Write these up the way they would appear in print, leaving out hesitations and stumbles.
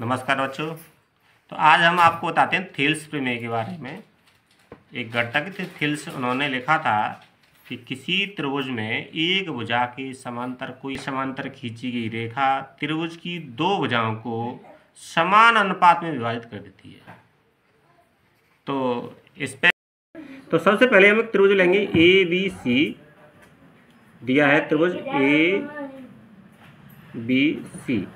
नमस्कार बच्चों। तो आज हम आपको बताते हैं थेल्स प्रमेय के बारे में। एक गणितज्ञ थेल्स उन्होंने लिखा था कि किसी त्रिभुज में एक भुजा के समांतर कोई समांतर खींची गई रेखा त्रिभुज की दो भुजाओं को समान अनुपात में विभाजित कर देती है। तो इस पे सबसे पहले हम एक त्रिभुज लेंगे ए बी सी। दिया है त्रिभुज ए बी सी।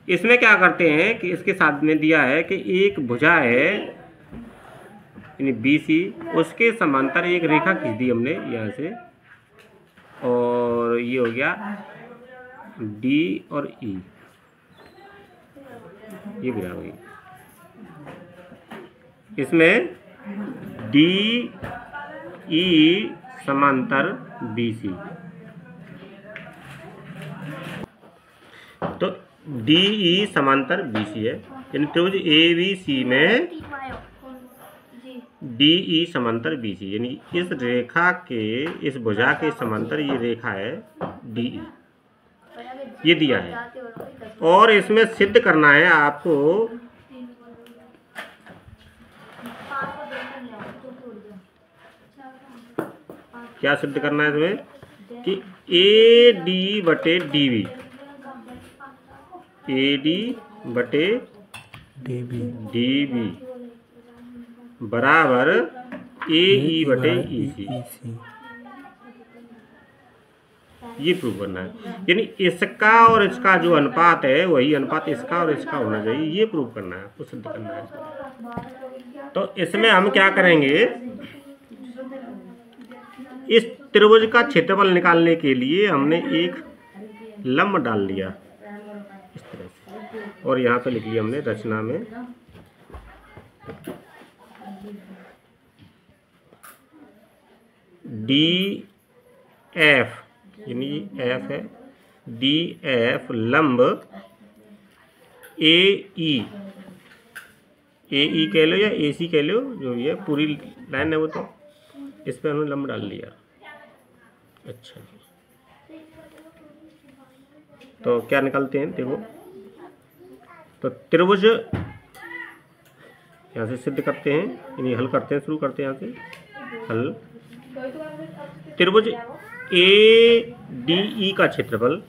इसमें क्या करते हैं कि इसके साथ में दिया है कि एक भुजा है यानी बी सी, उसके समांतर एक रेखा खींच दी हमने यहाँ से, और ये हो गया डी और ई, ये भुजा होगी। इसमें डी ई समांतर बी सी। तो डी ई समांतर बी सी है, यानी त्रिभुज ए बी सी में डी ई समांतर बी सी, यानी इस रेखा के इस भुजा के समांतर ये रेखा है डी ई, ये दिया है। और इसमें सिद्ध करना है आपको क्या सिद्ध करना है इसमें कि ए डी बटे डी बी, ए डी बटे डी बी बराबर ए ई बटे ई सी, ये प्रूव करना है। यानी इसका और इसका जो अनुपात है वही अनुपात इसका और इसका होना चाहिए, ये प्रूव करना है, आपको सिद्ध करना है। तो इसमें हम क्या करेंगे, इस त्रिभुज का क्षेत्रफल निकालने के लिए हमने एक लंब डाल लिया इस तरह से, और यहाँ पे लिख लिया हमने रचना में डी एफ, यानी एफ है डी एफ लंब ए ई कह लो या ए सी कह लो, जो ये पूरी लाइन है वो, तो इस पर हमने लंब डाल लिया। अच्छा, तो क्या निकालते हैं देखो। तो त्रिभुज यहाँ से सिद्ध करते हैं, यानी हल करते हैं, शुरू करते हैं यहाँ से हल। त्रिभुज ए डी ई का क्षेत्रफल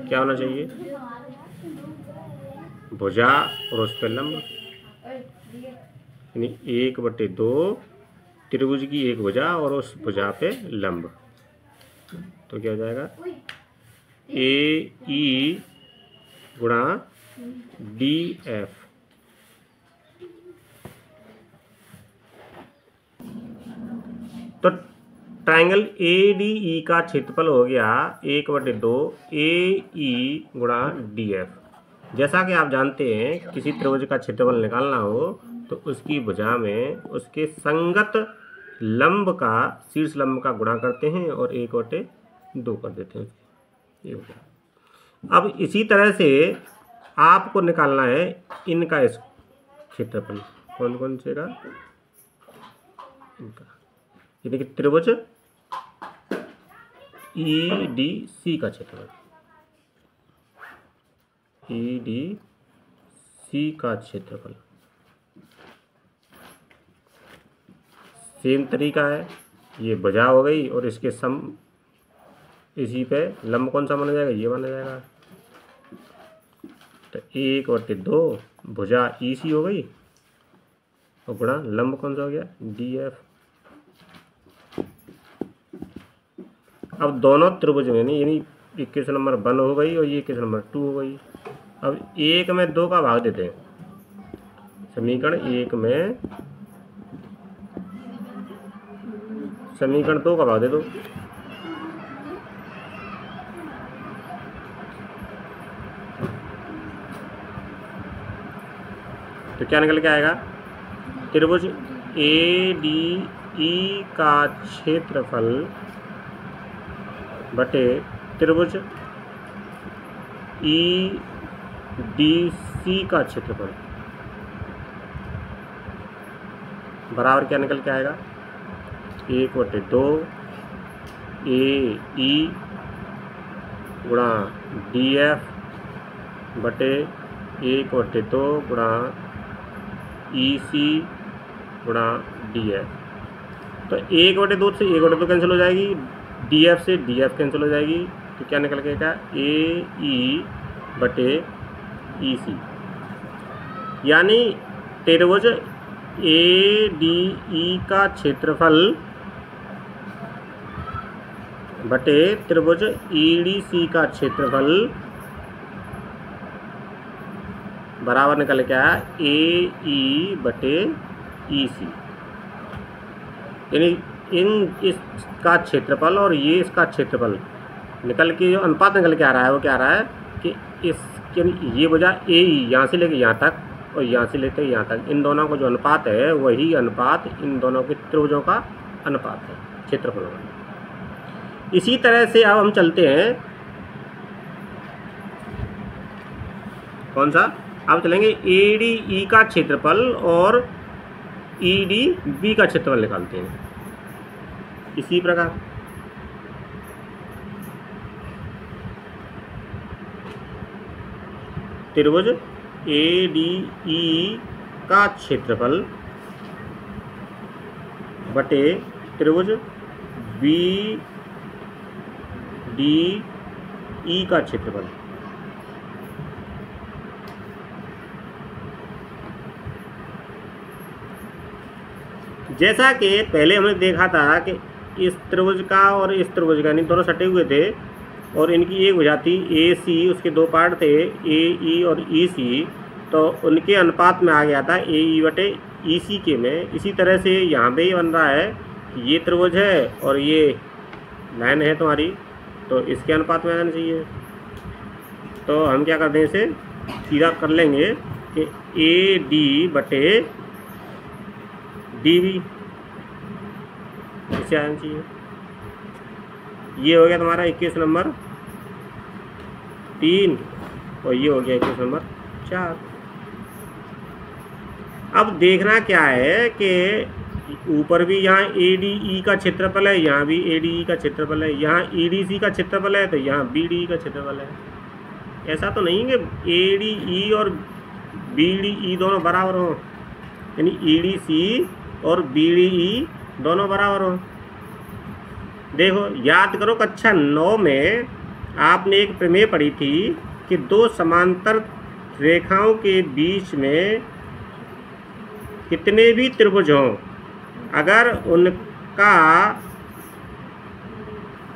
क्या होना चाहिए, भुजा और उस पर लंब, यानी 1/2 त्रिभुज की एक भुजा और उस भुजा पे लंब। तो क्या हो जाएगा ए ई गुणा डी एफ। तो ट्रायंगल ए डी ई का क्षेत्रफल हो गया 1/2 ए ई गुणा डी एफ। जैसा कि आप जानते हैं किसी त्रिभुज का क्षेत्रफल निकालना हो तो उसकी भुजा में उसके संगत लंब का, शीर्ष लंब का गुणा करते हैं और 1/2 कर देते हैं, ये हो गया। अब इसी तरह से आपको निकालना है इनका इस क्षेत्रफल, कौन कौन से का, इनका, यानी कि त्रिभुज ई डी सी का क्षेत्रफल, ई डी सी का क्षेत्रफल। सेम तरीका है, ये भुजा हो गई और इसके सम, इसी पे लंब कौन सा माना जाएगा, ये माना जाएगा। तो 1/2 भुजा ई सी हो गई और गुणा लंब कौन सा हो गया, डी एफ। अब दोनों त्रिभुज में यानी इक्वेशन नंबर 1 हो गई और ये इक्वेशन नंबर 2 हो गई। अब 1 में 2 का भाग देते हैं, समीकरण 2 का भाग दे दो। तो क्या निकल के आएगा, त्रिभुज ए डी ई का क्षेत्रफल बटे त्रिभुज ई डी सी का क्षेत्रफल बराबर क्या निकल के आएगा, 1/2 AE गुणा DF बटे 1/2 गुणा EC गुणा DF। तो 1/2 से 1/2 कैंसिल हो जाएगी, DF से DF कैंसिल हो जाएगी, तो क्या निकल के क्या AE बटे EC, यानी त्रिभुज ADE का क्षेत्रफल बटे त्रिभुज EDC का क्षेत्रफल बराबर निकल के आया AE बटे EC, यानी इसका क्षेत्रफल और ये इसका क्षेत्रफल निकल के जो अनुपात निकल के आ रहा है वो क्या आ रहा है कि यानी ये भुजा AE यहाँ से लेके यहाँ तक और यहाँ से लेकर यहाँ तक, इन दोनों का जो अनुपात है वही अनुपात इन दोनों के त्रिभुजों का अनुपात है क्षेत्रफलों का। इसी तरह से अब हम चलते हैं, कौन सा, अब चलेंगे ADE का क्षेत्रफल और EDB का क्षेत्रफल निकालते हैं। इसी प्रकार त्रिभुज ADE का क्षेत्रफल बटे त्रिभुज BDE का क्षेत्रफल। जैसा कि पहले हमने देखा था कि इस त्रिभुज का और इस त्रिभुज का यानी दोनों सटे हुए थे और इनकी एक भुजा थी AC, उसके दो पार्ट थे AE और EC, तो उनके अनुपात में आ गया था AE बटे EC के में। इसी तरह से यहाँ पे ही बन रहा है कि ये त्रिभुज है और ये लाइन है तुम्हारी, तो इसके अनुपात में आना चाहिए। तो हम क्या करते हैं, इसे सीधा कर लेंगे कि AD बटे DB इसे आना चाहिए। ये हो गया तुम्हारा 21 नंबर 3 और ये हो गया 21 नंबर 4। अब देखना क्या है कि ऊपर भी यहाँ ADE का क्षेत्रफल है, यहाँ भी ADE का क्षेत्रफल है, यहाँ EDC का क्षेत्रफल है, तो यहाँ BDE का क्षेत्रफल है। ऐसा तो नहीं कि ADE और BDE दोनों बराबर हों, यानी EDC और BDE दोनों बराबर हों। देखो याद करो, कक्षा 9 में आपने एक प्रमेय पढ़ी थी कि दो समांतर रेखाओं के बीच में कितने भी त्रिभुज हों, अगर उनका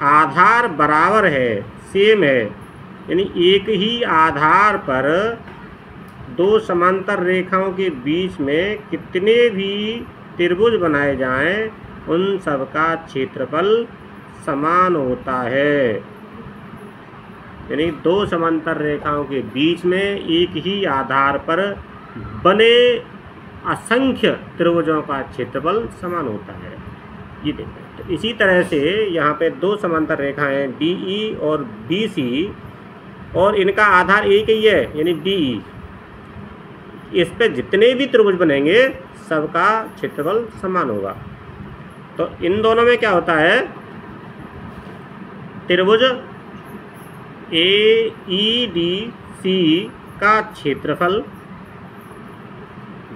आधार बराबर है, सेम है, यानी एक ही आधार पर दो समांतर रेखाओं के बीच में कितने भी त्रिभुज बनाए जाएं, उन सब का क्षेत्रफल समान होता है। यानी दो समांतर रेखाओं के बीच में एक ही आधार पर बने असंख्य त्रिभुजों का क्षेत्रफल समान होता है। ये देखें, तो इसी तरह से यहाँ पे दो समांतर रेखाएं DE और BC और इनका आधार एक ही है, यानी DE। इस पे जितने भी त्रिभुज बनेंगे सबका क्षेत्रफल समान होगा। तो इन दोनों में क्या होता है, त्रिभुज AEDC का क्षेत्रफल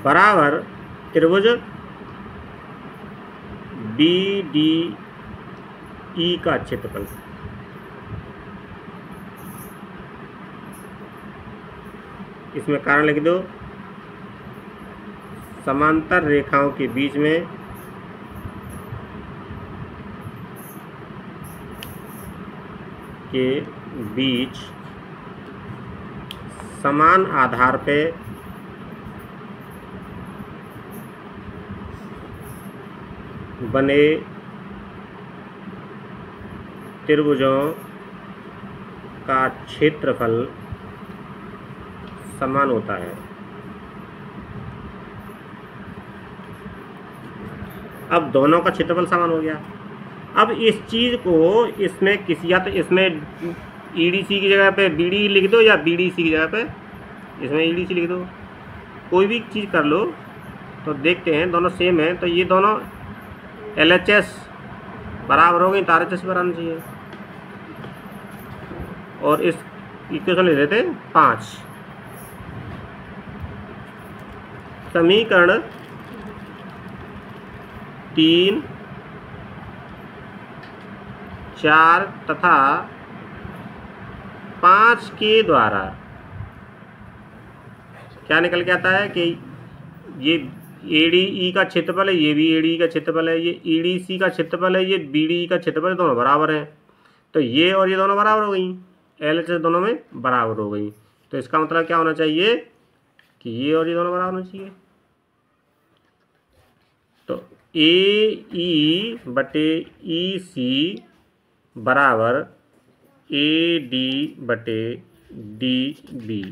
बराबर त्रिभुज BDE का क्षेत्रफल। इसमें कारण लिख दो, समांतर रेखाओं के बीच में समान आधार पे बने त्रिभुजों का क्षेत्रफल समान होता है। अब दोनों का क्षेत्रफल समान हो गया। अब इस चीज़ को इसमें किसी, या तो इसमें EDC की जगह पे BD लिख दो या BDC की जगह पे इसमें EDC लिख दो, कोई भी चीज़ कर लो। तो देखते हैं दोनों सेम है, तो ये दोनों LHS बराबर हो गई, तार से बराबर आना चाहिए। और इस इक्वेशन ले लेते 5। समीकरण 3, 4 तथा 5 के द्वारा क्या निकल के आता है कि ये ADE का क्षेत्रफल है, ये भी ADE का क्षेत्रफल है, ये EDC का क्षेत्रफल है, ये BDE का क्षेत्रफल, दोनों बराबर हैं। तो ये और ये दोनों बराबर हो गई, LHS दोनों में बराबर हो गई। तो इसका मतलब क्या होना चाहिए कि ये और ये दोनों बराबर होना चाहिए। तो AE बटे EC बराबर AD बटे DB।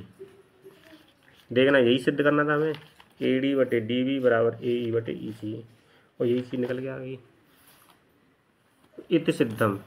देखना, यही सिद्ध करना था हमें, AD बटे DB बराबर AE बटे EC, और यही चीज निकल के आ गई। इति सिद्धम।